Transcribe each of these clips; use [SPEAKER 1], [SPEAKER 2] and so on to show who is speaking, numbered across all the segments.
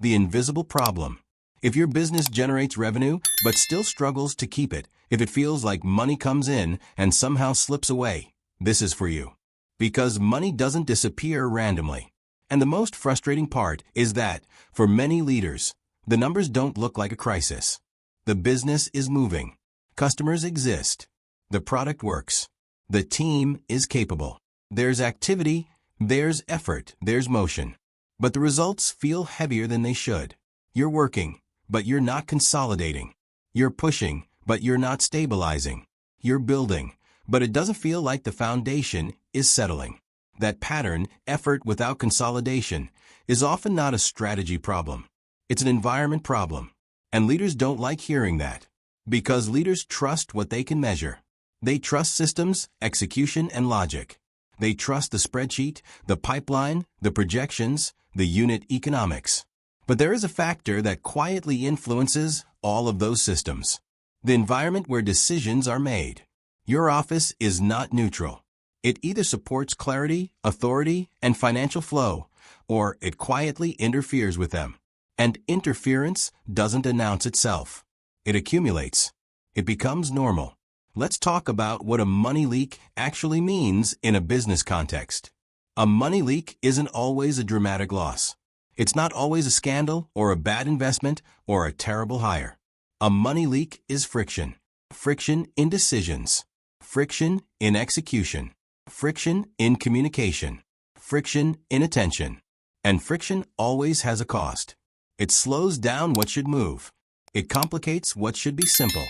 [SPEAKER 1] the invisible problem. If your business generates revenue but still struggles to keep it, if it feels like money comes in and somehow slips away, this is for you. Because money doesn't disappear randomly. And the most frustrating part is that, for many leaders, the numbers don't look like a crisis. The business is moving. Customers exist. The product works. The team is capable. There's activity, there's effort, there's motion. But the results feel heavier than they should. You're working, but you're not consolidating. You're pushing, but you're not stabilizing. You're building, but it doesn't feel like the foundation is settling. That pattern, effort without consolidation, is often not a strategy problem. It's an environment problem. And leaders don't like hearing that. Because leaders trust what they can measure. They trust systems, execution, and logic. They trust the spreadsheet, the pipeline, the projections, the unit economics. But there is a factor that quietly influences all of those systems. The environment where decisions are made. Your office is not neutral. It either supports clarity, authority, and financial flow, or it quietly interferes with them. And interference doesn't announce itself. It accumulates. It becomes normal. Let's talk about what a money leak actually means in a business context. A money leak isn't always a dramatic loss. It's not always a scandal or a bad investment or a terrible hire. A money leak is friction. Friction in decisions. Friction in execution. Friction in communication. Friction in attention. And friction always has a cost. It slows down what should move. It complicates what should be simple.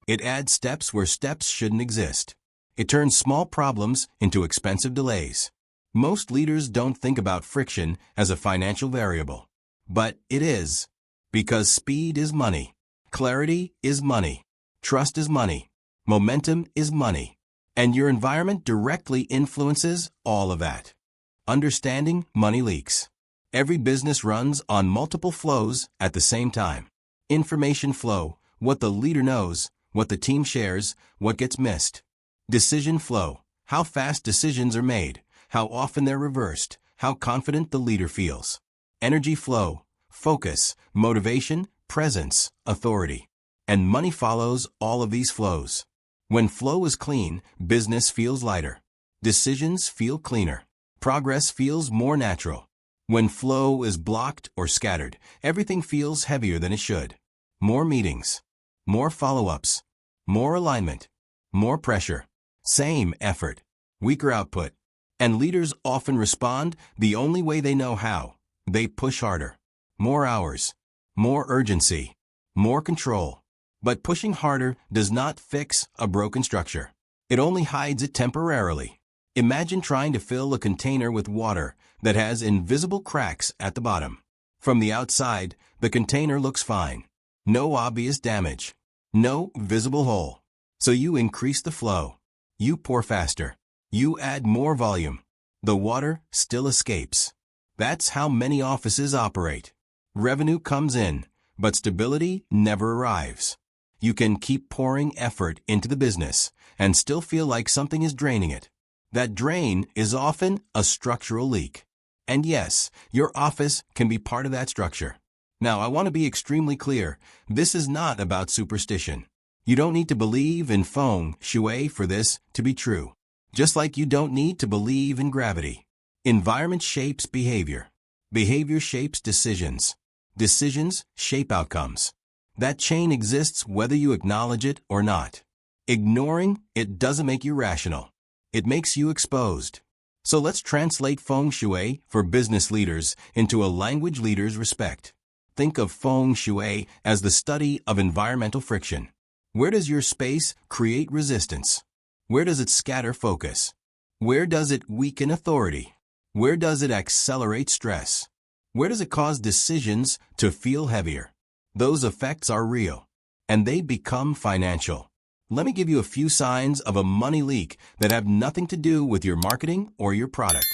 [SPEAKER 1] It adds steps where steps shouldn't exist. It turns small problems into expensive delays. Most leaders don't think about friction as a financial variable. But it is. Because speed is money. Clarity is money. Trust is money. Momentum is money. And your environment directly influences all of that. Understanding money leaks. Every business runs on multiple flows at the same time. Information flow, what the leader knows, what the team shares, what gets missed. Decision flow, how fast decisions are made, how often they're reversed, how confident the leader feels. Energy flow, focus, motivation, presence, authority. And money follows all of these flows. When flow is clean, business feels lighter. Decisions feel cleaner. Progress feels more natural. When flow is blocked or scattered, everything feels heavier than it should. More meetings. More follow-ups. More alignment. More pressure. Same effort. Weaker output. And leaders often respond the only way they know how. They push harder. More hours. More urgency. More control. But pushing harder does not fix a broken structure. It only hides it temporarily. Imagine trying to fill a container with water that has invisible cracks at the bottom. From the outside, the container looks fine. No obvious damage. No visible hole. So you increase the flow. You pour faster. You add more volume. The water still escapes. That's how many offices operate. Revenue comes in, but stability never arrives. You can keep pouring effort into the business and still feel like something is draining it. That drain is often a structural leak. And yes, your office can be part of that structure. Now, I want to be extremely clear. This is not about superstition. You don't need to believe in Feng Shui for this to be true. Just like you don't need to believe in gravity. Environment shapes behavior. Behavior shapes decisions. Decisions shape outcomes. That chain exists whether you acknowledge it or not. Ignoring it doesn't make you rational. It makes you exposed. So let's translate Feng Shui for business leaders into a language leaders respect. Think of Feng Shui as the study of environmental friction. Where does your space create resistance? Where does it scatter focus? Where does it weaken authority? Where does it accelerate stress? Where does it cause decisions to feel heavier? Those effects are real, and they become financial. Let me give you a few signs of a money leak that have nothing to do with your marketing or your product.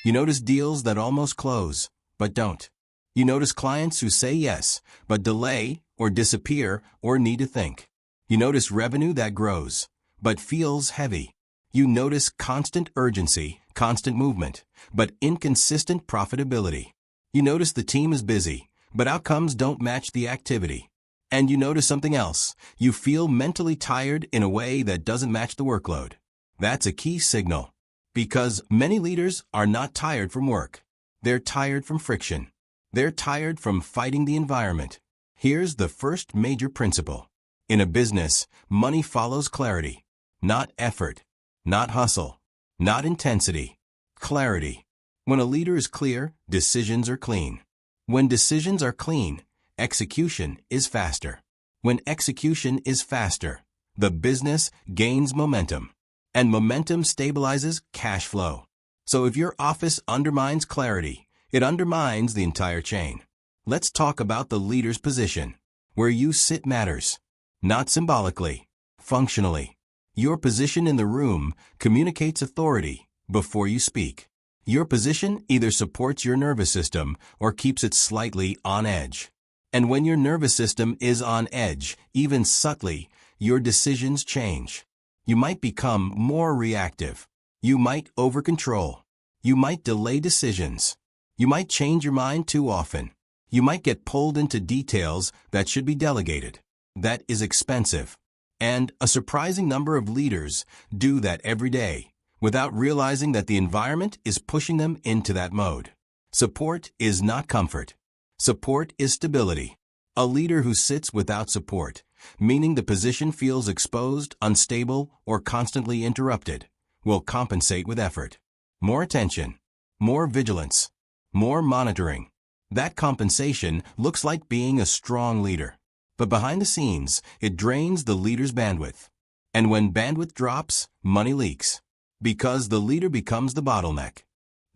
[SPEAKER 1] You notice deals that almost close, but don't. You notice clients who say yes, but delay or disappear or need to think. You notice revenue that grows, but feels heavy. You notice constant urgency, constant movement, but inconsistent profitability. You notice the team is busy, but outcomes don't match the activity. And you notice something else. You feel mentally tired in a way that doesn't match the workload. That's a key signal. Because many leaders are not tired from work. They're tired from friction. They're tired from fighting the environment. Here's the first major principle. In a business, money follows clarity. Not effort. Not hustle. Not intensity. Clarity. When a leader is clear, decisions are clean. When decisions are clean, execution is faster. When execution is faster, the business gains momentum. And momentum stabilizes cash flow. So if your office undermines clarity, it undermines the entire chain. Let's talk about the leader's position. Where you sit matters. Not symbolically, functionally. Your position in the room communicates authority before you speak. Your position either supports your nervous system or keeps it slightly on edge. And when your nervous system is on edge, even subtly, your decisions change. You might become more reactive. You might over-control. You might delay decisions. You might change your mind too often. You might get pulled into details that should be delegated. That is expensive. And a surprising number of leaders do that every day, without realizing that the environment is pushing them into that mode. Support is not comfort. Support is stability. A leader who sits without support, meaning the position feels exposed, unstable, or constantly interrupted, will compensate with effort. More attention, more vigilance, more monitoring. That compensation looks like being a strong leader. But behind the scenes, it drains the leader's bandwidth. And when bandwidth drops, money leaks. Because the leader becomes the bottleneck.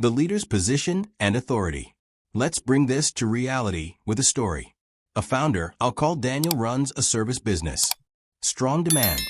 [SPEAKER 1] The leader's position and authority. Let's bring this to reality with a story. A founder, I'll call Daniel, runs a service business. Strong demand,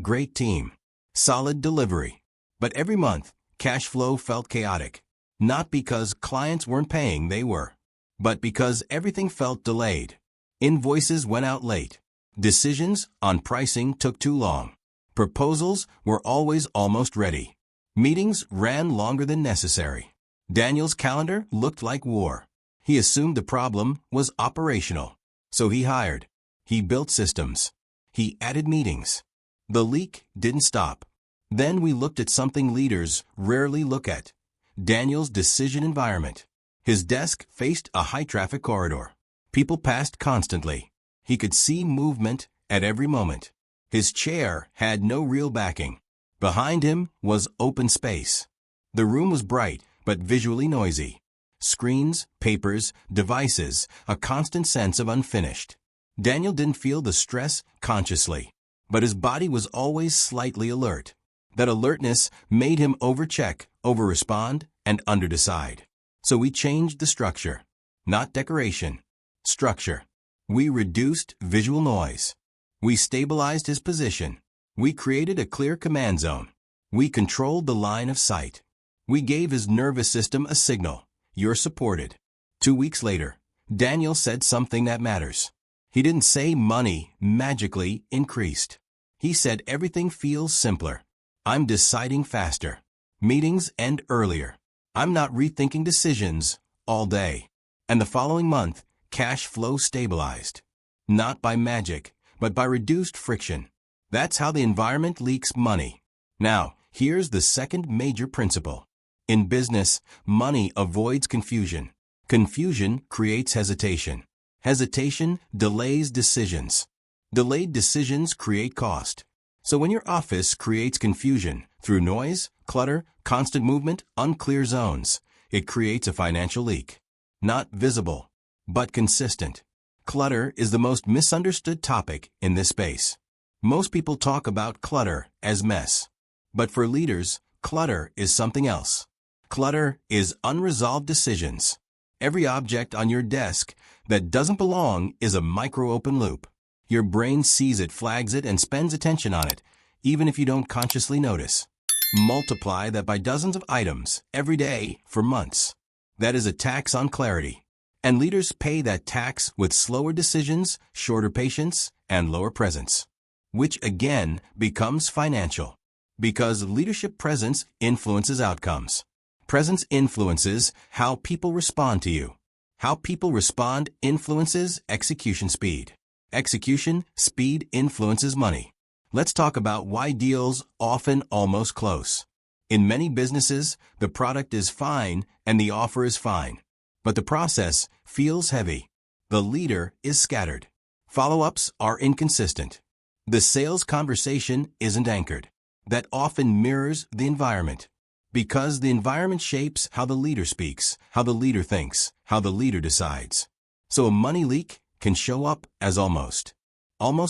[SPEAKER 1] great team, solid delivery. But every month, cash flow felt chaotic. Not because clients weren't paying, they were. But because everything felt delayed. Invoices went out late. Decisions on pricing took too long. Proposals were always almost ready. Meetings ran longer than necessary. Daniel's calendar looked like war. He assumed the problem was operational. So he hired. He built systems. He added meetings. The leak didn't stop. Then we looked at something leaders rarely look at. Daniel's decision environment. His desk faced a high-traffic corridor. People passed constantly. He could see movement at every moment. His chair had no real backing. Behind him was open space. The room was bright, but visually noisy. Screens, papers, devices, a constant sense of unfinished. Daniel didn't feel the stress consciously, but his body was always slightly alert. That alertness made him overcheck, over-respond, and underdecide. So we changed the structure. Not decoration. Structure. We reduced visual noise. We stabilized his position. We created a clear command zone. We controlled the line of sight. We gave his nervous system a signal. You're supported. 2 weeks later, Daniel said something that matters. He didn't say money magically increased. He said everything feels simpler. I'm deciding faster. Meetings end earlier. I'm not rethinking decisions all day. And the following month, cash flow stabilized. Not by magic, but by reduced friction. That's how the environment leaks money. Now, here's the second major principle. In business, money avoids confusion. Confusion creates hesitation. Hesitation delays decisions. Delayed decisions create cost. So when your office creates confusion through noise, clutter, constant movement, unclear zones, it creates a financial leak. Not visible, but consistent. Clutter is the most misunderstood topic in this space. Most people talk about clutter as mess. But for leaders, clutter is something else. Clutter is unresolved decisions. Every object on your desk that doesn't belong is a micro-open loop. Your brain sees it, flags it, and spends attention on it, even if you don't consciously notice. Multiply that by dozens of items every day for months. That is a tax on clarity. And leaders pay that tax with slower decisions, shorter patience, and lower presence. Which again becomes financial. Because leadership presence influences outcomes. Presence influences how people respond to you. How people respond influences execution speed. Execution speed influences money. Let's talk about why deals often almost close. In many businesses, the product is fine and the offer is fine. But the process feels heavy. The leader is scattered. Follow-ups are inconsistent. The sales conversation isn't anchored. That often mirrors the environment. Because the environment shapes how the leader speaks, how the leader thinks, how the leader decides. So a money leak can show up as almost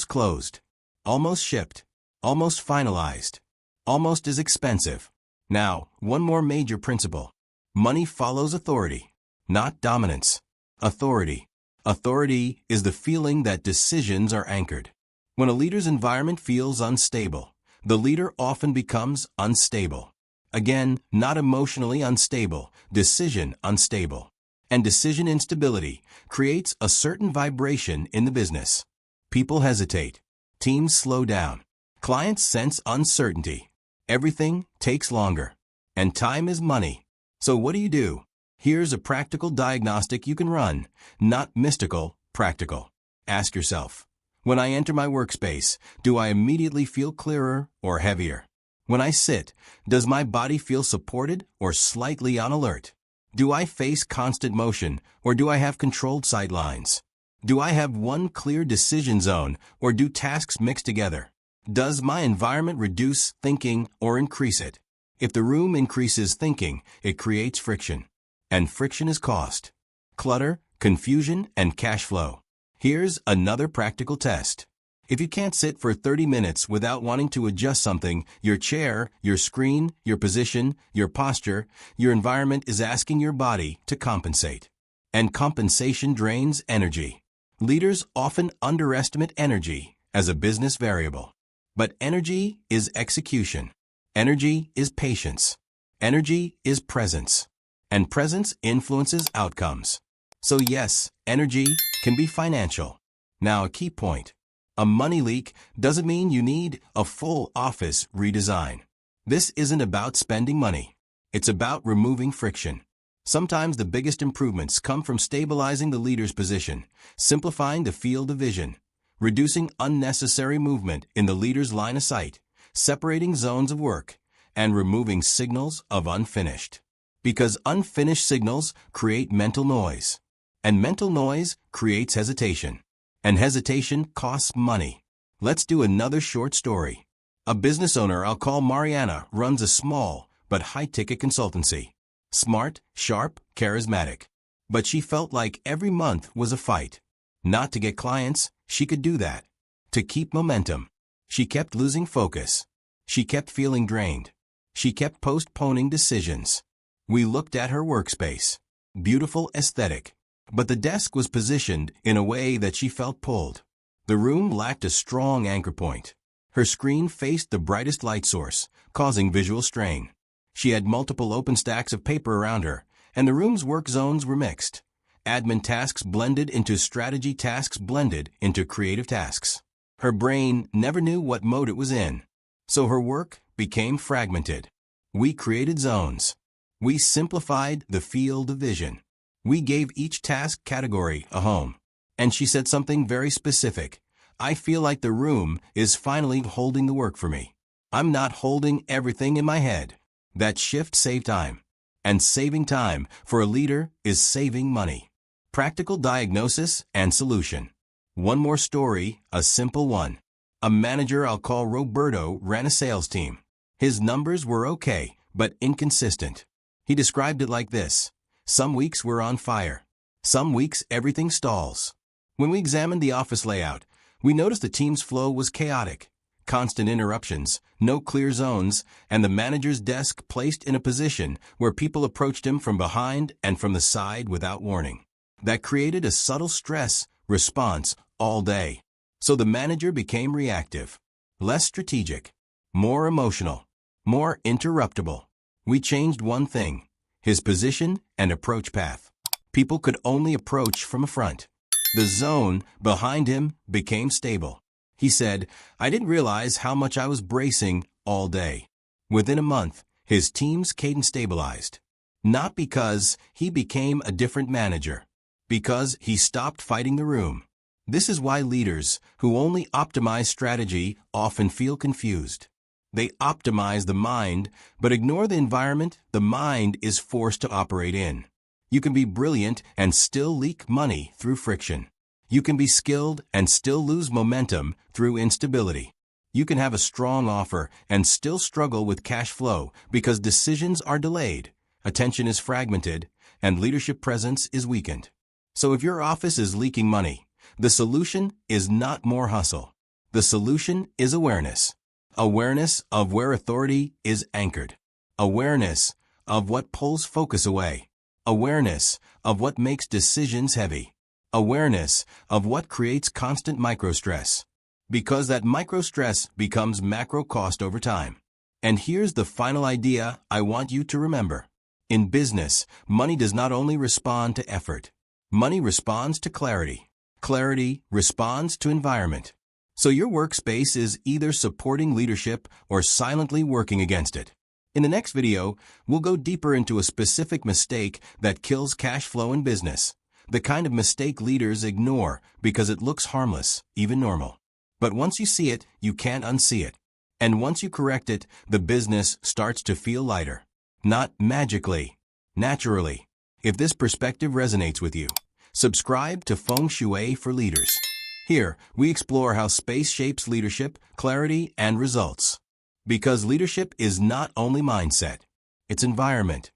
[SPEAKER 1] closed, almost shipped, almost finalized, almost as expensive. Now, one more major principle. Money follows authority, not dominance. Authority. Authority is the feeling that decisions are anchored. When a leader's environment feels unstable, the leader often becomes unstable. Again, not emotionally unstable, decision unstable. And decision instability creates a certain vibration in the business. People hesitate. Teams slow down. Clients sense uncertainty. Everything takes longer. And time is money. So what do? Here's a practical diagnostic you can run. Not mystical, practical. Ask yourself, when I enter my workspace, do I immediately feel clearer or heavier? When I sit, does my body feel supported or slightly on alert? Do I face constant motion or do I have controlled sight lines? Do I have one clear decision zone or do tasks mix together? Does my environment reduce thinking or increase it? If the room increases thinking, it creates friction. And friction is cost. Clutter, confusion, and cash flow. Here's another practical test. If you can't sit for 30 minutes without wanting to adjust something, your chair, your screen, your position, your posture, your environment is asking your body to compensate. And compensation drains energy. Leaders often underestimate energy as a business variable. But energy is execution. Energy is patience. Energy is presence. And presence influences outcomes. So yes, energy can be financial. Now a key point. A money leak doesn't mean you need a full office redesign. This isn't about spending money. It's about removing friction. Sometimes the biggest improvements come from stabilizing the leader's position, simplifying the field of vision, reducing unnecessary movement in the leader's line of sight, separating zones of work, and removing signals of unfinished. Because unfinished signals create mental noise, and mental noise creates hesitation. And hesitation costs money. Let's do another short story. A business owner I'll call Mariana runs a small but high-ticket consultancy. Smart, sharp, charismatic. But she felt like every month was a fight. Not to get clients, she could do that. To keep momentum. She kept losing focus. She kept feeling drained. She kept postponing decisions. We looked at her workspace. Beautiful aesthetic. But the desk was positioned in a way that she felt pulled. The room lacked a strong anchor point. Her screen faced the brightest light source, causing visual strain. She had multiple open stacks of paper around her, and the room's work zones were mixed. Admin tasks blended into strategy tasks blended into creative tasks. Her brain never knew what mode it was in. So her work became fragmented. We created zones. We simplified the field of vision. We gave each task category a home. And she said something very specific. I feel like the room is finally holding the work for me. I'm not holding everything in my head. That shift saved time. And saving time for a leader is saving money. Practical diagnosis and solution. One more story, a simple one. A manager I'll call Roberto ran a sales team. His numbers were okay, but inconsistent. He described it like this. Some weeks we're on fire. Some weeks everything stalls. When we examined the office layout, we noticed the team's flow was chaotic. Constant interruptions, no clear zones, and the manager's desk placed in a position where people approached him from behind and from the side without warning. That created a subtle stress response all day. So the manager became reactive, less strategic, more emotional, more interruptible. We changed one thing. His position and approach path. People could only approach from a front. The zone behind him became stable. He said, I didn't realize how much I was bracing all day. Within a month, his team's cadence stabilized. Not because he became a different manager, Because he stopped fighting the room. This is why leaders who only optimize strategy often feel confused. They optimize the mind, but ignore the environment the mind is forced to operate in. You can be brilliant and still leak money through friction. You can be skilled and still lose momentum through instability. You can have a strong offer and still struggle with cash flow because decisions are delayed, attention is fragmented, and leadership presence is weakened. So if your office is leaking money, the solution is not more hustle. The solution is awareness. Awareness of where authority is anchored. Awareness of what pulls focus away. Awareness of what makes decisions heavy. Awareness of what creates constant microstress. Because that microstress becomes macro cost over time. And here's the final idea I want you to remember. In business, money does not only respond to effort. Money responds to clarity. Clarity responds to environment. So your workspace is either supporting leadership or silently working against it. In the next video, we'll go deeper into a specific mistake that kills cash flow in business. The kind of mistake leaders ignore because it looks harmless, even normal. But once you see it, you can't unsee it. And once you correct it, the business starts to feel lighter. Not magically, naturally. If this perspective resonates with you, subscribe to Feng Shui for Leaders. Here, we explore how space shapes leadership, clarity, and results. Because leadership is not only mindset, it's environment.